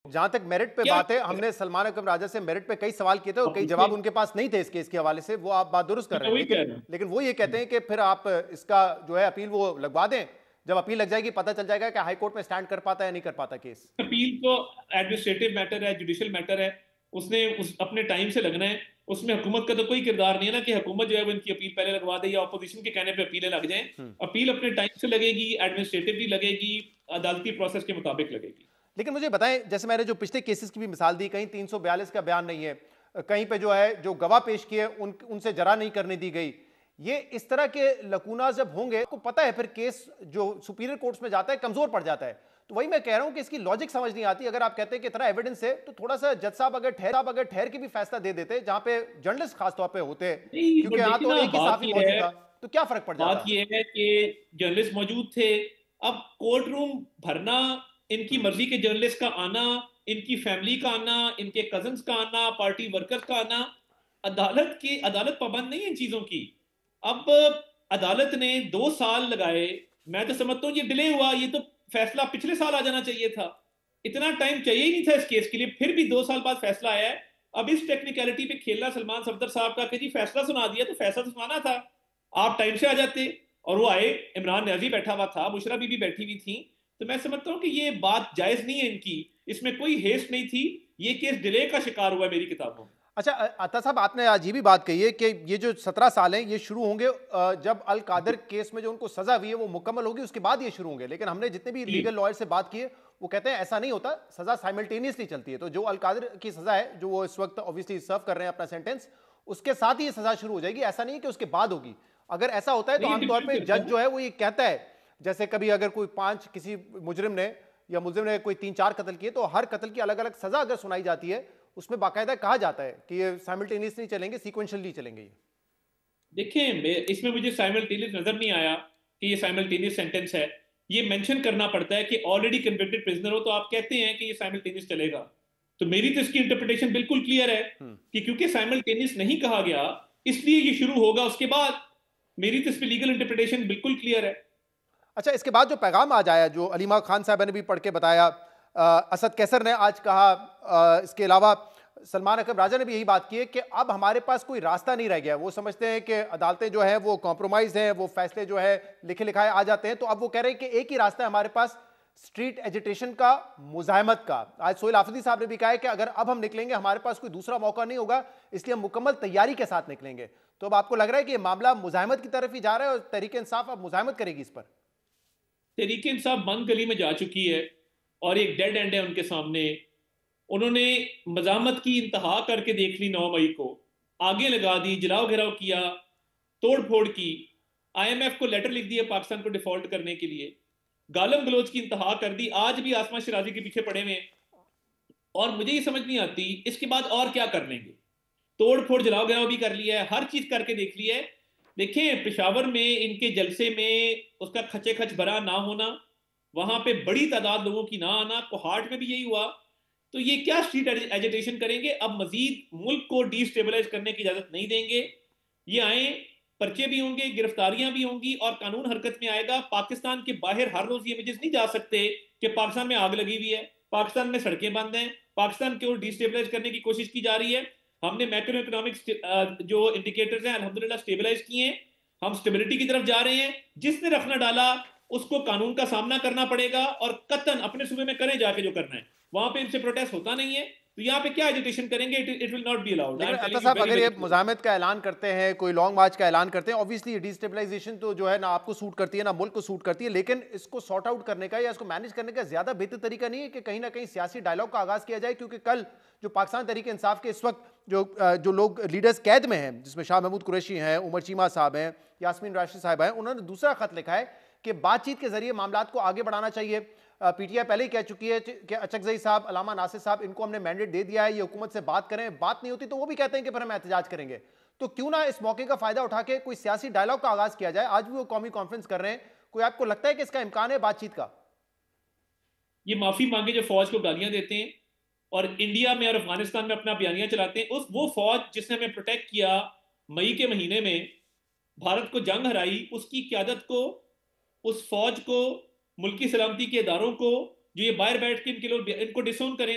جہاں تک میرٹ پہ کیا بات ہے، ہم نے سلمان اکرم راجہ سے میرٹ پہ کئی سوال کیے تھے اور کئی جواب ان کے پاس نہیں تھے اس کیس کے حوالے سے، وہ آپ بات درست کر رہے میں ہیں، وہی کہہ رہا لیکن وہ یہ ہوں۔ کہتے ہیں کہ پھر آپ اس کا جو ہے اپیل وہ لگوا دیں، جب اپیل لگ جائے گی پتہ چل جائے گا کہ ہائی کورٹ میں سٹینڈ کر پاتا ہے یا نہیں کر پاتا کیس۔ اپیل تو ایڈمنسٹریٹو میٹر ہے، جوڈیشل میٹر ہے، اس نے اپنے ٹائم سے لگنا ہے، اس میں حکومت کا تو کوئی کردار نہیں ہے نا کہ حکومت جو ہے وہ ان کی اپیل پہلے لگوا دے یا اپوزیشن کے کہنے پہ اپیلیں لگ جائیں۔ اپیل اپنے ٹائم سے لگے گی، ایڈمنسٹریٹولی لگے گی، عدالتی پروسیس کے مطابق لگے گی۔ لیکن مجھے بتائیں، جیسے میں نے جو پچھلے کیسز کی بھی مثال دی، کہیں 342 کا بیان نہیں ہے، کہیں پہ جو ہے جو گواہ پیش کیے ان سے جرح نہیں کرنے دی گئی، یہ اس طرح کے لکوناز جب ہوں گے، آپ کو پتہ ہے پھر کیس جو سپیریئر کورٹس میں جاتا ہے کمزور پڑ جاتا ہے، تو وہی میں کہہ رہا ہوں کہ اس کی لاجک سمجھ نہیں آتی۔ اگر آپ کہتے ہیں کہ اتنا ایویڈنس ہے تو تھوڑا سا جج صاحب اگر ٹھہر کے بھی فیصلہ دے دیتے جہاں پہ جرنلسٹ خاص طور پہ ہوتے، نہیں، کیونکہ بٹ یہاں دیکھیں تو نا، ایک ہی صحافی موجود تھا، تو کیا فرق پڑ جاتا؟ بات یہ ہے کہ جرنلسٹ موجود تھے، اب کورٹ روم بھرنا، ان کی مرضی کے جرنلسٹ کا آنا، ان کی فیملی کا آنا، ان کے کزنز کا آنا، پارٹی ورکر کا آنا، عدالت پابند نہیں ہے ان چیزوں کی۔ اب عدالت نے 2 سال لگائے، میں تو سمجھتا ہوں یہ ڈیلے ہوا، یہ تو فیصلہ پچھلے سال آ جانا چاہیے تھا، اتنا ٹائم چاہیے ہی نہیں تھا اس کیس کے لیے، پھر بھی 2 سال بعد فیصلہ آیا ہے۔ اب اس ٹیکنیکلٹی پہ کھیلنا سلمان صفدر صاحب کا کہ جی فیصلہ سنا دیا، تو فیصلہ تو سنانا تھا، آپ ٹائم سے آ جاتے، اور وہ آئے، عمران نیازی بیٹھا ہوا تھا، بشرا بی بھی بیٹھی ہوئی تھی، تو میں سمجھتا ہوں کہ یہ بات جائز نہیں ہے ان کی، اس میں کوئی ہیسٹ نہیں تھی، یہ کیس ڈیلے کا شکار ہوا ہے میری کتابوں میں۔ اچھا عطا صاحب، آپ نے آج یہ بھی بات کہی ہے کہ یہ جو 17 سال ہیں یہ شروع ہوں گے جب القادر کیس میں جو ان کو سزا ہوئی ہے وہ مکمل ہوگی، اس کے بعد یہ شروع ہوں گے، لیکن ہم نے جتنے بھی جی، لیگل لائر سے بات کی ہے وہ کہتے ہیں ایسا نہیں ہوتا، سزا سائملٹینیسلی چلتی ہے، تو جو القادر کی سزا ہے جو وہ اس وقت اوبویسلی سرو کر رہے ہیں اپنا سینٹنس، اس کے ساتھ ہی یہ سزا شروع ہو جائے گی، ایسا نہیں ہے کہ اس کے بعد ہوگی۔ اگر ایسا ہوتا ہے تو نہیں، یہ عام طور ڈپینڈ پہ کرتا جج ہے۔ جو ہے وہ یہ کہتا ہے، جیسے کبھی اگر کوئی 5 کسی مجرم نے یا ملزم نے کوئی 3-4 قتل کیے تو ہر قتل کی الگ الگ سزا اگر سنائی جاتی ہے، اس میں باقاعدہ کہا جاتا ہے کہ یہ سائملٹینیس نہیں چلیں گے، سیکوینشلی چلیں گے۔ یہ دیکھیں، اس میں مجھے سائملٹینیس نظر نہیں آیا کہ یہ سائملٹینیس سینٹنس ہے، یہ مینشن کرنا پڑتا ہے کہ آلریڈی کنوکٹڈ پرزنر ہو تو آپ کہتے ہیں کہ یہ سائملٹینیس چلے گا، تو میری تو اس کی انٹرپریٹیشن بالکل کلیئر ہے کہ کیونکہ سائملٹینیس نہیں کہا گیا اس لیے یہ شروع ہوگا اس کے بعد، میری تو اس پہ لیگل انٹرپریٹیشن بالکل کلیئر ہے۔ اچھا، اس کے بعد جو پیغام آج آیا جو علیمہ خان صاحبہ نے بھی پڑھ کے بتایا، اسد کیسر نے آج کہا، اس کے علاوہ سلمان اکرم راجہ نے بھی یہی بات کی ہے کہ اب ہمارے پاس کوئی راستہ نہیں رہ گیا، وہ سمجھتے ہیں کہ عدالتیں جو ہیں وہ کمپرومائز ہیں، وہ فیصلے جو ہے لکھے لکھائے آ جاتے ہیں، تو اب وہ کہہ رہے ہیں کہ ایک ہی راستہ ہے ہمارے پاس، سٹریٹ ایجیٹیشن کا، مزاحمت کا۔ آج سہیل آفریدی صاحب نے بھی کہا ہے کہ اگر اب ہم نکلیں گے ہمارے پاس کوئی دوسرا موقع نہیں ہوگا، اس لیے ہم مکمل تیاری کے ساتھ نکلیں گے۔ تو اب آپ کو لگ رہا ہے کہ یہ معاملہ مزاحمت کی طرف ہی جا رہا ہے اور تحریک انصاف اب مزاحمت کرے گی اس پر؟ تحریک انصاف بند گلی میں جا چکی ہے اور ایک ڈیڈ اینڈ ہے ان کے سامنے، انہوں نے مزاحمت کی انتہا کر کے دیکھ لی 9 مئی کو، آگے لگا دی، جلاؤ گھراؤ کیا، توڑ پھوڑ کی، آئی ایم ایف کو لیٹر لکھ دیا پاکستان کو ڈیفالٹ کرنے کے لیے، گالم گلوچ کی انتہا کر دی، آج بھی آسما شرازی کے پیچھے پڑے ہوئے ہیں، اور مجھے یہ سمجھ نہیں آتی اس کے بعد اور کیا کر لیں گے۔ توڑ پھوڑ جلاؤ گراؤ بھی کر لیا ہے، ہر چیز کر کے دیکھ لی ہے۔ دیکھیں، پشاور میں ان کے جلسے میں اس کا کھچے کھچ بھرا نہ ہونا، وہاں پہ بڑی تعداد لوگوں کی نہ آنا، کوہاٹ میں بھی یہی ہوا، تو یہ کیا اسٹریٹ ایجیٹیشن کریں گے؟ اب مزید ملک کو ڈی اسٹیبلائز کرنے کی اجازت نہیں دیں گے، یہ آئیں، پرچے بھی ہوں گے، گرفتاریاں بھی ہوں گی، اور قانون حرکت میں آئے گا۔ پاکستان کے باہر ہر روز یہ امیجز نہیں جا سکتے کہ پاکستان میں آگ لگی ہوئی ہے، پاکستان میں سڑکیں بند ہیں، پاکستان کو ڈی اسٹیبلائز کرنے کی کوشش کی جا رہی ہے۔ ہم نے میکرو اکنامکس جو انڈیکیٹرز ہیں الحمدللہ اسٹیبلائز کیے ہیں، ہم اسٹیبلٹی کی طرف جا رہے ہیں، جس نے رکھنا ڈالا اس کو قانون کا سامنا کرنا پڑے گا، اور قطعاً اپنے صوبے میں کریں جا کے جو کرنا ہے، وہاں پہ ان سے پروٹیسٹ ہوتا نہیں ہے، تو یہاں پہ کیا ایجوٹیشن کریں گے؟ It will not be allowed, I لیکن ایم عطا ٹیلنگ یو صاحب، ویری اگر یہ ویری مزاحمت کا اعلان کرتے ہیں، کوئی لانگ مارچ کا اعلان کرتے ہیں، obviously یہ ڈی اسٹیبلائزیشن تو جو ہے نہ آپ کو سوٹ کرتی ہے نہ ملک کو سوٹ کرتی ہے، لیکن اس کو سارٹ آؤٹ کرنے کا یا اس کو مینج کرنے کا زیادہ بہتر طریقہ نہیں ہے کہ کہیں نہ کہیں سیاسی ڈائلاگ کا آغاز کیا جائے؟ کیونکہ کل جو پاکستان تحریک انصاف کے اس وقت جو لوگ لیڈرز قید میں ہیں، جس میں شاہ محمود قریشی ہیں، عمر چیمہ صاحب ہیں، یاسمین راشد صاحبہ ہیں، انہوں نے دوسرا خط لکھا ہے کہ بات چیت کے ذریعے معاملات کو آگے بڑھانا چاہیے۔ پی ٹی آئی پہلے ہی کہہ چکی ہے کہ اچکزئی صاحب، علامہ ناصر صاحب، ان کو ہم نے مینڈیٹ دے دیا ہے، یہ حکومت سے بات کریں، بات نہیں ہوتی تو وہ بھی کہتے ہیں کہ پھر ہم احتجاج کریں گے۔ تو کیوں نہ اس موقع کا فائدہ اٹھا کے کوئی سیاسی ڈائلاگ کا آغاز کیا جائے؟ آج بھی وہ قومی کانفرنس کر رہے ہیں، کوئی آپ کو لگتا ہے کہ اس کا امکان ہے بات چیت کا؟ یہ معافی مانگے جو فوج کو گالیاں دیتے ہیں اور انڈیا میں اور افغانستان میں اپنا بیانیہ چلاتے ہیں، وہ فوج جس نے ہمیں پروٹیکٹ کیا مئی کے مہینے میں، بھارت کو جنگ ہرائی، اس کی قیادت کو، اس فوج کو، ملکی سلامتی کے اداروں کو، جو یہ باہر بیٹھ کے ان کے لوگ ان کو ڈسون کریں,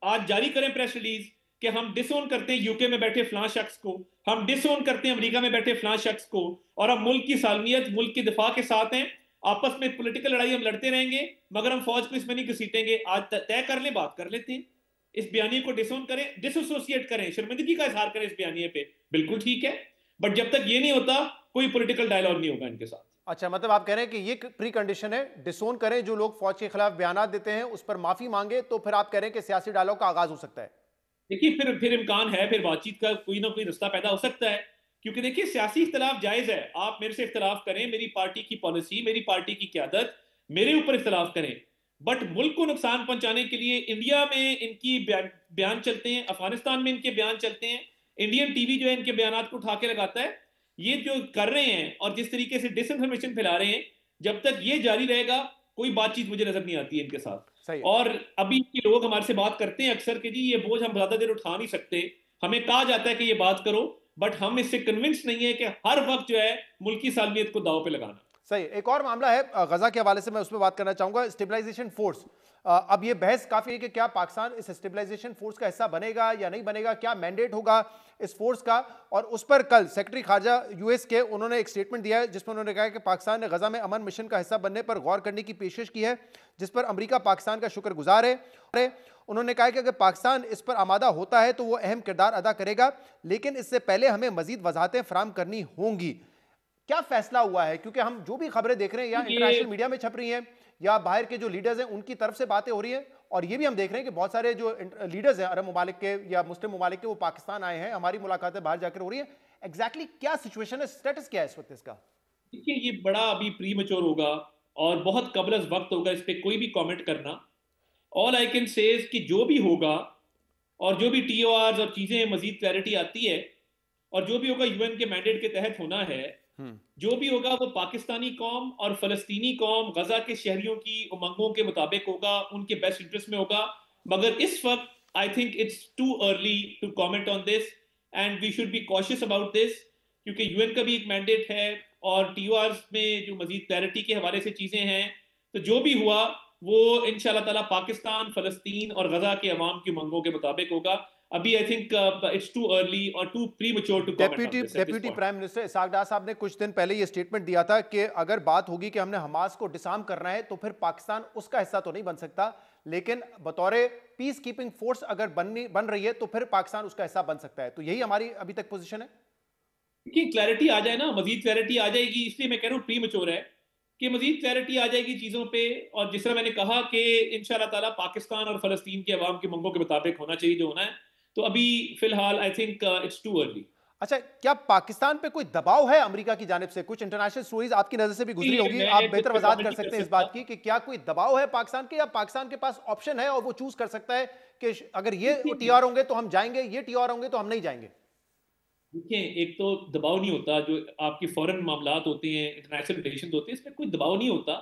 آج جاری کریں پریس ریلیز کہ ہم ڈسون کرتے ہیں یو کے میں بیٹھے فلاں شخص کو, ہم ڈسون کرتے ہیں امریکہ میں بیٹھے فلاں شخص کو, اور ہم ملک کی سالمیت, ملک کے دفاع کے ساتھ ہیں. آپس میں پولیٹیکل لڑائی ہم لڑتے رہیں گے مگر ہم فوج کو اس میں نہیں گھسیٹیں گے. آج طے کر لیں, بات کر لیتے ہیں, اس بیانیے کو ڈسون کریں, ڈس ایسوسیٹ کریں, شرمندگی کا اظہار کریں اس بیانیے پہ, بالکل ٹھیک ہے. بٹ جب تک یہ نہیں ہوتا کوئی پولیٹیکل ڈائیلاگ نہیں ہوگا ان کے ساتھ. اچھا, مطلب آپ کہہ رہے ہیں کہ یہ پری کنڈیشن ہے, ڈسون کریں, جو لوگ فوج کے خلاف بیانات دیتے ہیں اس پر معافی مانگے, تو پھر آپ کہہ رہے ہیں کہ سیاسی ڈائیلاگ کا آغاز ہو سکتا ہے. دیکھیے پھر امکان ہے, پھر بات چیت کا کوئی نہ کوئی رستہ پیدا ہو سکتا ہے, کیونکہ دیکھیے سیاسی اختلاف جائز ہے. آپ میرے سے اختلاف کریں, میری پارٹی کی پالیسی, میری پارٹی کی قیادت, میرے اوپر اختلاف کریں, بٹ ملک کو نقصان پہنچانے کے لیے انڈیا میں ان کی بیان چلتے ہیں, افغانستان میں ان کے بیان چلتے ہیں, انڈین ٹی وی جو ہے ان کے بیانات کو اٹھا کے لگاتا ہے. یہ جو کر رہے ہیں اور جس طریقے سے ڈس انفارمیشن پھیلا رہے ہیں, جب تک یہ جاری رہے گا کوئی بات چیت مجھے نظر نہیں آتی ہے ان کے ساتھ. صحیح ہے. اور ابھی کے لوگ ہمارے سے بات کرتے ہیں اکثر کہ جی یہ بوجھ ہم زیادہ دیر اٹھا نہیں سکتے, ہمیں کہا جاتا ہے کہ یہ بات کرو, بٹ ہم اس سے کنونس نہیں ہے کہ ہر وقت جو ہے ملکی سالمیت کو داؤ پہ لگانا. صحیح. ایک اور معاملہ ہے غزہ کے حوالے سے, میں اس پہ بات کرنا چاہوں گا, اسٹیبلائزیشن فورس. اب یہ بحث کافی ہے کہ کیا پاکستان اس اسٹیبلائزیشن فورس کا حصہ بنے گا یا نہیں بنے گا, کیا مینڈیٹ ہوگا اس فورس کا. اور اس پر کل سیکرٹری خارجہ یو ایس کے انہوں نے ایک سٹیٹمنٹ دیا ہے جس میں انہوں نے کہا کہ پاکستان نے غزہ میں امن مشن کا حصہ بننے پر غور کرنے کی پیشکش کی ہے, جس پر امریکہ پاکستان کا شکر گزار ہے. انہوں نے کہا کہ اگر پاکستان اس پر آمادہ ہوتا ہے تو وہ اہم کردار ادا کرے گا, لیکن اس سے پہلے ہمیں مزید وضاحتیں فراہم کرنی ہوں گی. کیا فیصلہ ہوا ہے, کیونکہ ہم جو بھی خبریں دیکھ رہے ہیں یا انٹرنیشنل میڈیا میں چھپ رہی ہیں یا باہر کے جو لیڈرز ہیں ان کی طرف سے باتیں ہو رہی ہیں, اور یہ بھی ہم دیکھ رہے ہیں کہ بہت سارے جو لیڈرز ہیں عرب ممالک کے یا مسلم ممالک کے وہ پاکستان آئے ہیں, ہماری ملاقاتیں باہر جا کر ہو رہی ہیں. ایگزیکٹلی کیا سچویشن ہے, سٹیٹس کیا ہے اس وقت اس کا؟ دیکھیے یہ بڑا ابھی پری میچور ہوگا اور بہت قبل از وقت ہوگا اس پہ کوئی بھی کامنٹ کرنا. آل آئی کین سیز کہ جو بھی ہوگا اور جو بھی ٹی او آرز اور چیزیں مزید کلیئرٹی آتی ہے اور جو بھی ہوگا یو این کے مینڈیٹ کے تحت ہونا ہے, جو بھی ہوگا وہ پاکستانی قوم اور فلسطینی قوم غزہ کے شہریوں کی امنگوں کے مطابق ہوگا, ان کے بیسٹ انٹرسٹ میں ہوگا. مگر اس وقت I think it's too early to comment on this and we should be cautious about this, کیونکہ یو این کا بھی ایک مینڈیٹ ہے اور ٹی او آرز میں جو مزید کلیئرٹی کے حوالے سے چیزیں ہیں, تو جو بھی ہوا وہ انشاءاللہ تعالیٰ پاکستان, فلسطین اور غزہ کے عوام کی امنگوں کے مطابق ہوگا. ابھی I think it's too early اور too premature to comment on this. Deputy prime minister Ishaq Dar صاحب نے کچھ دن پہلے یہ سٹیٹمنٹ دیا تھا کہ اگر بات ہوگی کہ ہم نے حماس کو ڈسارم کرنا ہے تو پھر پاکستان اس کا حصہ تو نہیں بن سکتا, لیکن بطور پیس کیپنگ فورس اگر بن رہی ہے تو پھر پاکستان اس کا حصہ بن سکتا ہے. تو یہی ہماری ابھی تک پوزیشن ہے کہ کلیئرٹی آ جائے نا, مزید کلیئرٹی آ جائے گی, اس لیے میں کہہ رہا ہوں پری میچور ہے کہ مزید کلیئرٹی آ جائے گی چیزوں پہ. اور جس طرح میں نے کہا کہ انشاءاللہ تعالیٰ پاکستان اور فلسطین کے عوام کی منگوں کے مطابق ہونا چاہیے جو ہونا ہے. تو ابھی فی الحال I think it's too early. اچھا, کیا پاکستان پہ کوئی دباؤ ہے امریکہ کی جانب سے؟ کچھ انٹرنیشنل سٹوریز آپ کی نظر سے بھی گزری ہوگی, آپ بہتر وضاحت کر سکتے ہیں اس بات کی کہ کیا کوئی دباؤ ہے پاکستان کے, یا پاکستان کے پاس آپشن ہے اور وہ چوز کر سکتا ہے کہ اگر یہ ٹی آر ہوں گے تو ہم جائیں گے, یہ ٹی آر ہوں گے تو ہم نہیں جائیں گے؟ دیکھیں ایک تو دباؤ نہیں ہوتا, جو آپ کی فورن معاملات ہوتے ہیں, انٹرنیشنل ریلیشنز ہوتے ہیں, اس میں کوئی دباؤ نہیں ہوتا.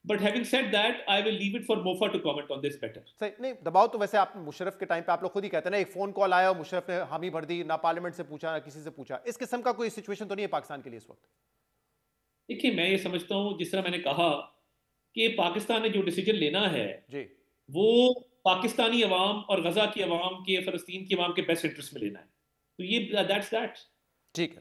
But having said that I will leave it for MOFA to comment on this better. صحیح. نہیں, دباؤ تو ویسے آپ مشرف کے ٹائم پہ آپ لوگ خود ہی کہتے ہیں نا, ایک فون کال آیا اور مشرف نے حامی بھر دی, نہ پارلیمنٹ سے پوچھا نہ کسی سے پوچھا. اس قسم کا کوئی سچویشن تو نہیں ہے پاکستان کے لیے اس وقت؟ دیکھیے میں یہ سمجھتا ہوں جس طرح میں نے کہا کہ پاکستان نے جو ڈیسیجن لینا ہے جی, وہ پاکستانی عوام اور غزہ کی عوام کے, فلسطین کی عوام کے بیسٹ انٹرسٹ میں لینا ہے. تو یہ دیٹس دیٹ. ٹھیک ہے.